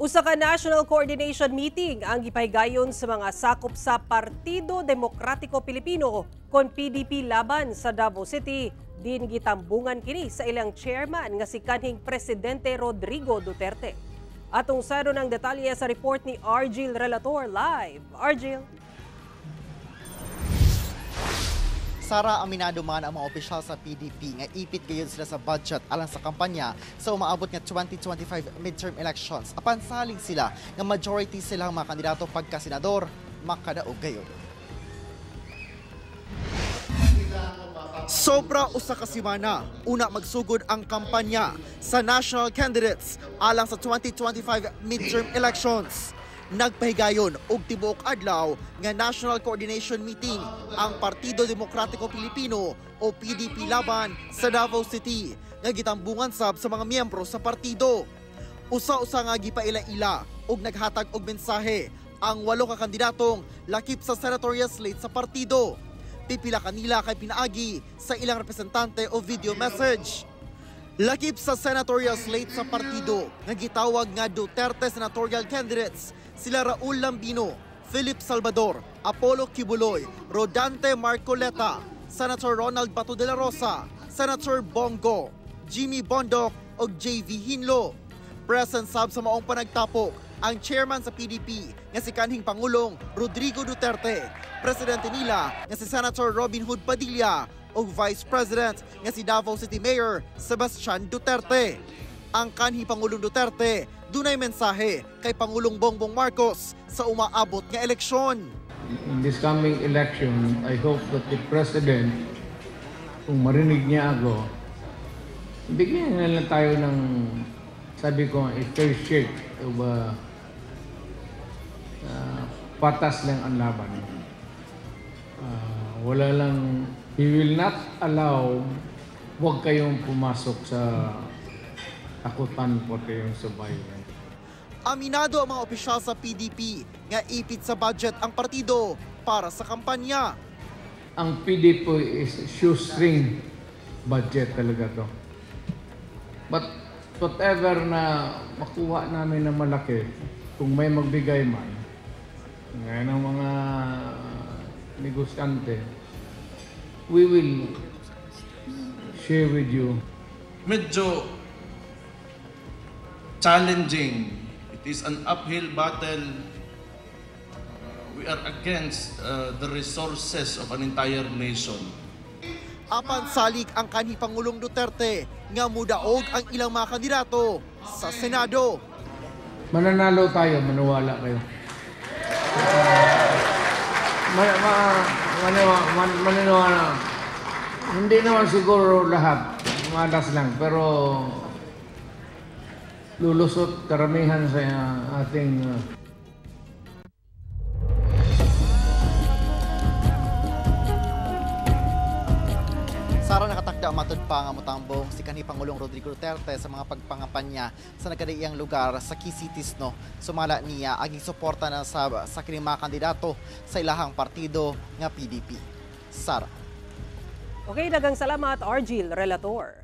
Usa ka National Coordination Meeting ang gipahigayon sa mga sakop sa Partido Demokratiko Pilipino kon PDP laban sa Davao City. Din gitambungan kini sa ilang chairman nga si kanhing Presidente Rodrigo Duterte. Atong saro ng detalye sa report ni Argil Relator live. Argil. Sara, aminado man ang mga opisyal sa PDP nga ipit gayon sila sa budget alang sa kampanya sa umaabot nga 2025 midterm elections. Apan saling sila nga majority silang mga kandidato pagka-senador makadaog gayon. Sobra usa ka semana una magsugod ang kampanya sa national candidates alang sa 2025 midterm elections. Nagpahigayon og tibuok adlaw nga National Coordination Meeting ang Partido Demokratiko Pilipino o PDP laban sa Davao City nga gitambungan sab sa mga miyembro sa partido. Usa-usa nga gipaila-ila og naghatag og mensahe ang 8 ka kandidatong lakip sa senatorial slate sa partido. Pipila kanila kay pinaagi sa ilang representante o video message. Lakip sa senatorial slate sa partido nga gitawag nga Duterte senatorial candidates sila Raul Lambino, Philip Salvador, Apollo Kibuloy, Rodante Marcoleta, Senator Ronald Bato de la Rosa, Senator Bongo, Jimmy Bondoc o JV Hinlo. Present sab sa maong panagtapok ang chairman sa PDP nga si kanhing Pangulong Rodrigo Duterte, presidente nila nga si Senator Robin Hood Padilla o Vice President nga si Davao City Mayor Sebastian Duterte. Ang kanhi Pangulong Duterte dunay mensahe kay Pangulong Bongbong Marcos sa umaabot nga eleksyon. In this coming election, I hope that the President, kung marinig niya ako, bigyan na lang tayo ng, sabi ko, a fair shake of patas lang ang laban. Wala lang, he will not allow, huwag kayong pumasok sa takutan po kayong survival. Aminado ang mga opisyal sa PDP nga ipit sa budget ang partido para sa kampanya. Ang PDP is shoestring budget talaga to. But whatever na makuha namin na malaki, kung may magbigay man, ngayon ang mga negosyante, we will share with you. Medyo challenging. It is an uphill battle. We are against the resources of an entire nation. Apan salig ang kanhi Pangulong Duterte nga mudaog ang ilang mga kandidato sa Senado. Mananalo tayo, maniwala kayo. Maniniwala. Hindi naman siguro lahat, malas lang, pero lulusot karamihan sa ating Sara, nakatakda matod pa nga motambong si kanhi Pangulong Rodrigo Duterte sa mga pagpangapanya sa nagkadaiyang lugar sa key cities no. Sumala niya aging suporta na sa kini mga kandidato sa ilahang partido nga PDP. Sara. Okay, daghang salamat Argil Relator.